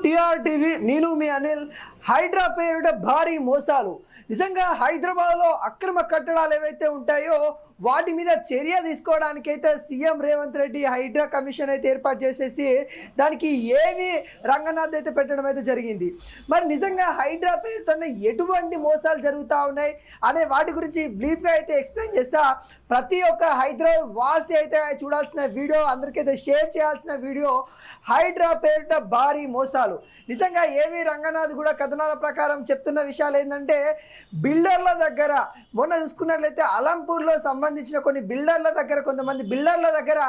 TRTV నేను మీ అనిల్. హైడ్రా పేరుట భారీ మోసాలు. నిజంగా హైదరాబాద్లో అక్రమ కట్టడాలు ఏవైతే ఉంటాయో వాటి మీద చర్య తీసుకోవడానికైతే సీఎం రేవంత్ రెడ్డి హైడ్రా కమిషన్ అయితే ఏర్పాటు చేసేసి దానికి ఏవి రంగనాథ్ అయితే పెట్టడం అయితే జరిగింది. మరి నిజంగా హైడ్రా పేరుతోనే ఎటువంటి మోసాలు జరుగుతూ ఉన్నాయి అనే వాటి గురించి బ్రీఫ్గా అయితే ఎక్స్ప్లెయిన్ చేస్తా. ప్రతి ఒక్క హైదరాబాద్ వాసి అయితే చూడాల్సిన వీడియో, అందరికైతే షేర్ చేయాల్సిన వీడియో హైడ్రా పేరుట భారీ మోసాలు. నిజంగా ఏవి రంగనాథ్ కూడా కథనాల ప్రకారం చెప్తున్న విషయాలు ఏంటంటే, బిల్డర్ల దగ్గర మొన్న చూసుకున్నట్లయితే అలంపూర్లో సంబంధించిన కొన్ని బిల్డర్ల దగ్గర, కొంతమంది బిల్డర్ల దగ్గర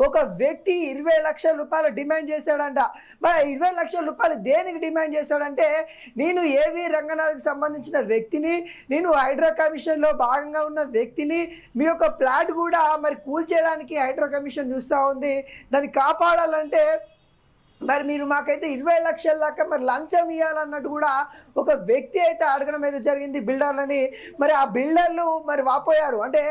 ఒక వ్యక్తి 20 లక్షల రూపాయలు డిమాండ్ చేశాడంట. మరి 20 లక్షల రూపాయలు దేనికి డిమాండ్ చేశాడంటే, నేను ఏవి రంగనాథ్కి సంబంధించిన వ్యక్తిని, నేను హైడ్రా కమిషన్లో భాగంగా ఉన్న వ్యక్తిని, మీ యొక్క ప్లాట్ కూడా మరి కూల్చేయడానికి హైడ్రా కమిషన్ చూస్తూ ఉంది, దాన్ని కాపాడాలంటే మరి మీరు మాకైతే 20 లక్షల దాకా మరి లంచం ఇవ్వాలన్నట్టు కూడా ఒక వ్యక్తి అయితే అడగడం అయితే జరిగింది బిల్డర్లని. మరి ఆ బిల్డర్లు మరి వాపోయారు. అంటే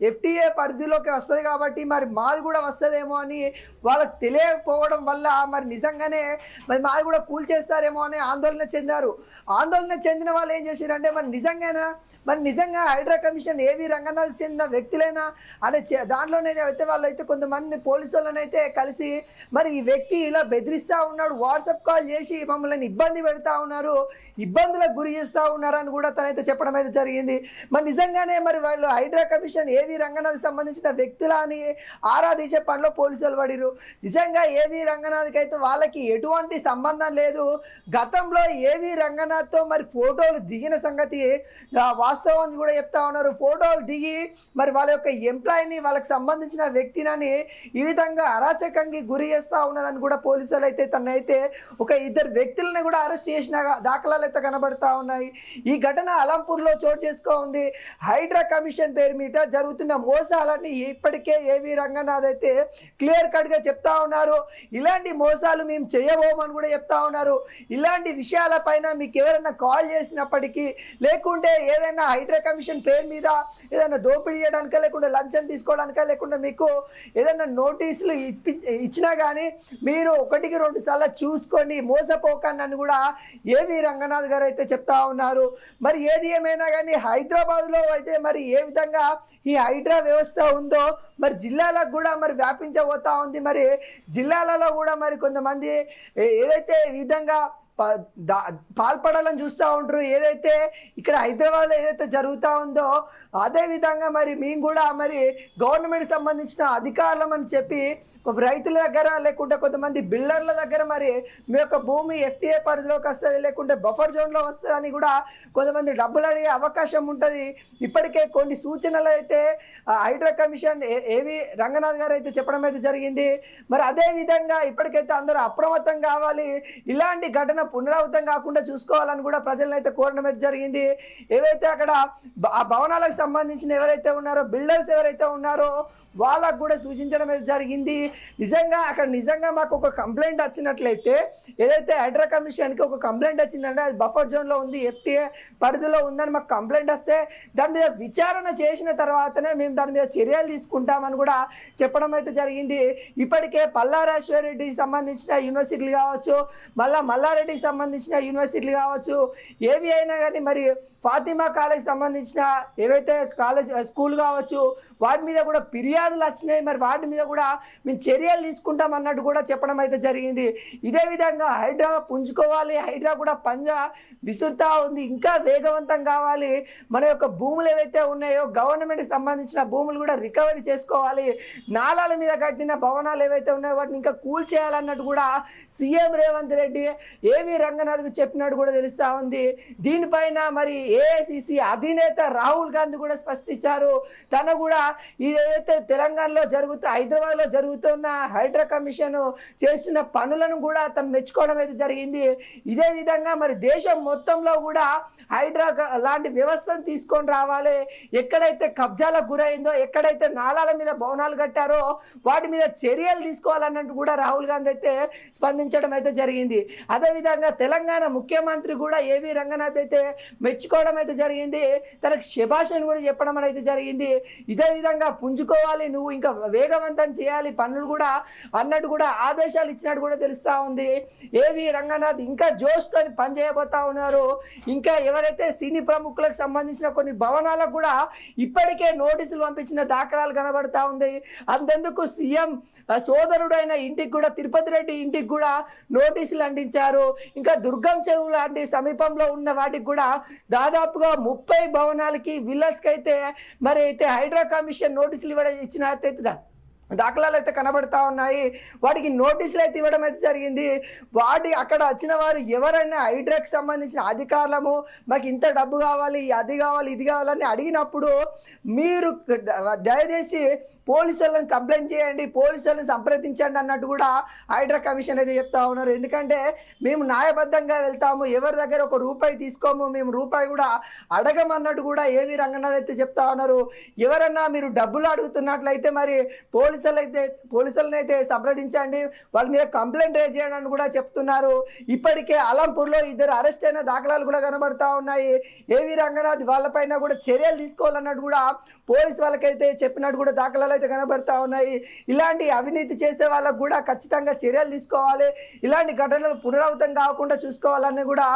ఎఫ్టీఏ పరిధిలోకి వస్తుంది కాబట్టి మరి మాది కూడా వస్తుందేమో అని వాళ్ళకి తెలియకపోవడం వల్ల మరి నిజంగానే మరి మాది కూడా కూల్చేస్తారేమో అని ఆందోళన చెందారు. ఆందోళన చెందిన వాళ్ళు ఏం చేశారంటే, మరి నిజంగా హైడ్రా కమిషన్ ఏవి రంగనాథ్ చెందిన వ్యక్తులైనా అనే దాంట్లోనే అయితే వాళ్ళైతే కొంతమంది పోలీసు వాళ్ళనైతే కలిసి మరి ఈ వ్యక్తి ఇలా బెదిరిస్తూ ఉన్నాడు, వాట్సాప్ కాల్ చేసి మమ్మల్ని ఇబ్బంది పెడతా ఉన్నారు, ఇబ్బందులకు గురి చేస్తూ ఉన్నారని కూడా తనైతే చెప్పడం అయితే జరిగింది. మరి నిజంగానే మరి వాళ్ళు హైడ్రా కమిషన్ ఏవి రంగనాథ్ సంబంధించిన వ్యక్తుల అని ఆరాధించే పనిలో పోలీసు వాళ్ళు పడిరు. నిజంగా ఏవి రంగనాథ్కి అయితే వాళ్ళకి ఎటువంటి సంబంధం లేదు. గతంలో ఏవి రంగనాథ్తో మరి ఫోటోలు దిగిన సంగతి వాస్తవాన్ని కూడా చెప్తా ఉన్నారు. ఫోటోలు దిగి మరి వాళ్ళ యొక్క ఎంప్లాయీని, వాళ్ళకి సంబంధించిన వ్యక్తిని ఈ విధంగా అరాచకంగా గురి చేస్తూ ఉన్నారని కూడా పోలీసులు అయితే తనైతే ఒక 2 వ్యక్తులను కూడా అరెస్ట్ చేసిన దాఖలాలు అయితే కనబడతా ఉన్నాయి. ఈ ఘటన అలంపూర్లో చోటు చేసుకో ఉంది. హైడ్రా కమిషన్ పేరు మీద జరుగుతున్న మోసాలన్నీ ఇప్పటికే ఏవి రంగనాథ్ అయితే క్లియర్ కట్గా చెప్తా ఉన్నారు. ఇలాంటి మోసాలు మేము చేయబోమని కూడా చెప్తా ఉన్నారు. ఇలాంటి విషయాలపైన మీకు ఎవరైనా కాల్ చేసినప్పటికీ, లేకుంటే ఏదైనా హైడ్రా కమిషన్ పేరు మీద ఏదైనా దోపిడీ చేయడానికా, లేకుంటే లంచం తీసుకోవడానికా, లేకుంటే మీకు ఏదైనా నోటీసులు ఇచ్చినా కానీ మీరు 1-2 సార్లు చూసుకొని మోసపోకండి అని కూడా ఏవి రంగనాథ్ గారు అయితే చెప్తా ఉన్నారు. మరి ఏది ఏమైనా కానీ హైదరాబాద్లో అయితే మరి ఏ విధంగా ఈ హైడ్రా వ్యవస్థ ఉందో మరి జిల్లాలకు కూడా మరి వ్యాపించబోతా ఉంది. మరి జిల్లాలలో కూడా మరి కొంతమంది ఏదైతే ఈ విధంగా పాల్పడాలని చూస్తూ ఉంటారు. ఏదైతే ఇక్కడ హైదరాబాద్లో ఏదైతే జరుగుతూ ఉందో అదే విధంగా మరి మేము కూడా మరి గవర్నమెంట్ సంబంధించిన అధికారులం అని చెప్పి రైతుల దగ్గర, లేకుంటే కొంతమంది బిల్డర్ల దగ్గర మరి మీ యొక్క భూమి ఎఫ్టీఏ పరిధిలోకి వస్తుంది, లేకుంటే బఫర్ జోన్లో వస్తుంది అని కూడా కొంతమంది డబ్బులు అడిగే అవకాశం ఉంటుంది. ఇప్పటికే కొన్ని సూచనలు అయితే హైడ్రా కమిషన్ ఏవి రంగనాథ్ గారు అయితే చెప్పడం అయితే జరిగింది. మరి అదే విధంగా ఇప్పటికైతే అందరూ అప్రమత్తం కావాలి, ఇలాంటి ఘటన పునరావృతం కాకుండా చూసుకోవాలని కూడా ప్రజలను అయితే కోరడం అయితే జరిగింది. ఏవైతే అక్కడ ఆ భవనాలకు సంబంధించిన ఎవరైతే ఉన్నారో, బిల్డర్స్ ఎవరైతే ఉన్నారో వాళ్ళకు కూడా సూచించడం అయితే జరిగింది. నిజంగా మాకు ఒక కంప్లైంట్ వచ్చినట్లయితే, ఏదైతే హైడ్రా కమిషన్కి ఒక కంప్లైంట్ వచ్చిందంటే అది బఫర్ జోన్లో ఉంది, ఎఫ్టీఏ పరిధిలో ఉందని మాకు కంప్లైంట్ వస్తే దాని మీద విచారణ చేసిన తర్వాతనే మేము దాని మీద చర్యలు తీసుకుంటామని కూడా చెప్పడం అయితే జరిగింది. ఇప్పటికే పల్లారాశ్వర రెడ్డికి సంబంధించిన యూనివర్సిటీలు కావచ్చు, మల్లారెడ్డికి సంబంధించిన యూనివర్సిటీలు కావచ్చు, ఏవి అయినా కానీ మరి ఫాతిమా కాలేజ్ సంబంధించిన ఏవైతే స్కూల్ కావచ్చు వాటి మీద కూడా ఫిర్యాదులు వచ్చినాయి. మరి వాటి మీద కూడా మేము చర్యలు తీసుకుంటాం అన్నట్టు కూడా చెప్పడం అయితే జరిగింది. ఇదే విధంగా హైడ్రా పుంజుకోవాలి, హైడ్రా కూడా పంజా విసురుతా ఉంది, ఇంకా వేగవంతం కావాలి. మన యొక్క భూములు ఏవైతే ఉన్నాయో గవర్నమెంట్కి సంబంధించిన భూములు కూడా రికవరీ చేసుకోవాలి. నాలాల మీద కట్టిన భవనాలు ఏవైతే ఉన్నాయో వాటిని ఇంకా కూల్ చేయాలన్నట్టు కూడా సీఎం రేవంత్ రెడ్డి ఏవి రంగనాథ్కి చెప్పినట్టు కూడా తెలుస్తూ ఉంది. దీనిపైన మరి ఏఐసిసి అధినేత రాహుల్ గాంధీ కూడా స్పష్టించారు. తను కూడా ఏదైతే తెలంగాణలో హైదరాబాద్లో జరుగుతున్న హైడ్రా కమిషన్ చేస్తున్న పనులను కూడా తను మెచ్చుకోవడం అయితే జరిగింది. ఇదే విధంగా మరి దేశం మొత్తంలో కూడా హైడ్రా లాంటి వ్యవస్థను తీసుకొని రావాలి. ఎక్కడైతే కబ్జాలకు గురైందో, ఎక్కడైతే నాలాల మీద భవనాలు కట్టారో వాటి మీద చర్యలు తీసుకోవాలన్నట్టు కూడా రాహుల్ గాంధీ అయితే స్పందించడం అయితే జరిగింది. అదేవిధంగా విధంగా తెలంగాణ ముఖ్యమంత్రి కూడా ఏవి రంగనాథ్ అయితే మెచ్చుకోవడం అయితే జరిగింది, తనకు శభాష్ అని కూడా చెప్పడం అయితే జరిగింది. ఇదే విధంగా పుంజుకోవాలి, నువ్వు ఇంకా వేగవంతం చేయాలి పనులు కూడా అన్నట్టు కూడా ఆదేశాలు ఇచ్చినట్టు కూడా తెలుస్తా ఉంది. ఏవి రంగనాథ్ ఇంకా జోష్తో పని చేయబోతా ఉన్నారు. ఇంకా ఎవరైతే సినీ ప్రముఖులకు సంబంధించిన కొన్ని భవనాలకు కూడా ఇప్పటికే నోటీసులు పంపించిన దాఖలాలు కనబడతా ఉంది. అంతెందుకు సీఎం సోదరుడైన ఇంటికి కూడా, తిరుపతి రెడ్డి ఇంటికి కూడా నోటీసులు అందించారు. ఇంకా దుర్గం చెరువు లాంటి సమీపంలో ఉన్న వాటికి కూడా దాదాపుగా 30 భవనాలకి విల్లర్స్కి అయితే మరి అయితే హైడ్రా కమిషన్ నోటీసులు ఇచ్చినట్టయితే దాఖలాలు అయితే కనబడతా ఉన్నాయి. వాటికి నోటీసులు అయితే ఇవ్వడం అయితే జరిగింది. అక్కడ వచ్చిన వారు ఎవరైనా హైడ్రాకి సంబంధించిన అధికారులము మాకు ఇంత డబ్బు కావాలి, అది కావాలి, ఇది కావాలని అడిగినప్పుడు మీరు దయచేసి పోలీసులను కంప్లైంట్ చేయండి, పోలీసులను సంప్రదించండి అన్నట్టు కూడా హైడ్రా కమిషన్ అయితే చెప్తా ఉన్నారు. ఎందుకంటే మేము న్యాయబద్ధంగా వెళ్తాము, ఎవరి దగ్గర ఒక రూపాయి తీసుకోము, మేము రూపాయి కూడా అడగమన్నట్టు కూడా ఏవి రంగనాథ్ అయితే చెప్తా ఉన్నారు. ఎవరన్నా మీరు డబ్బులు అడుగుతున్నట్లయితే మరి పోలీసులను అయితే సంప్రదించండి, వాళ్ళ మీద కంప్లైంట్ రేజ్ చేయండి అని కూడా చెప్తున్నారు. ఇప్పటికే అలంపూర్లో 2 అరెస్ట్ అయిన దాఖలాలు కూడా కనబడతా ఉన్నాయి. ఏవి రంగనాథ్ వాళ్ళపైన కూడా చర్యలు తీసుకోవాలన్నట్టు కూడా పోలీసు వాళ్ళకైతే చెప్పినట్టు కూడా దాఖలాలు అయితే కనబడతా ఉన్నాయి. ఇలాంటి అవినీతి చేసే వాళ్ళకు కూడా ఖచ్చితంగా చర్యలు తీసుకోవాలి, ఇలాంటి ఘటనలు పునరావృతం కాకుండా చూసుకోవాలని కూడా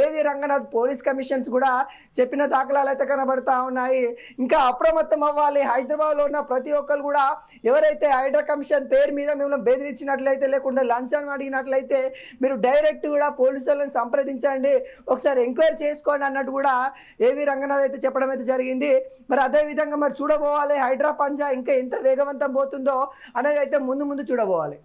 ఏవి రంగనాథ్ పోలీస్ కమిషన్స్ కూడా చెప్పిన దాఖలాలు అయితే కనబడతా ఉన్నాయి. ఇంకా అప్రమత్తం అవ్వాలి. హైదరాబాద్లో ఉన్న ప్రతి ఒక్కరు కూడా ఎవరైతే హైడ్రా కమిషన్ పేరు మీద మిమ్మల్ని బెదిరించినట్లయితే, లేకుండా లంచాన్ని అడిగినట్లయితే మీరు డైరెక్ట్ కూడా పోలీసులను సంప్రదించండి, ఒకసారి ఎంక్వైరీ చేసుకోండి అన్నట్టు కూడా ఏవి రంగనాథ్ అయితే చెప్పడం అయితే జరిగింది. మరి అదే విధంగా మరి చూడబోవాలి హైడ్రా పంజా ఇంకా ఎంత వేగవంతం పోతుందో అనేది అయితే ముందు చూడబోవాలి.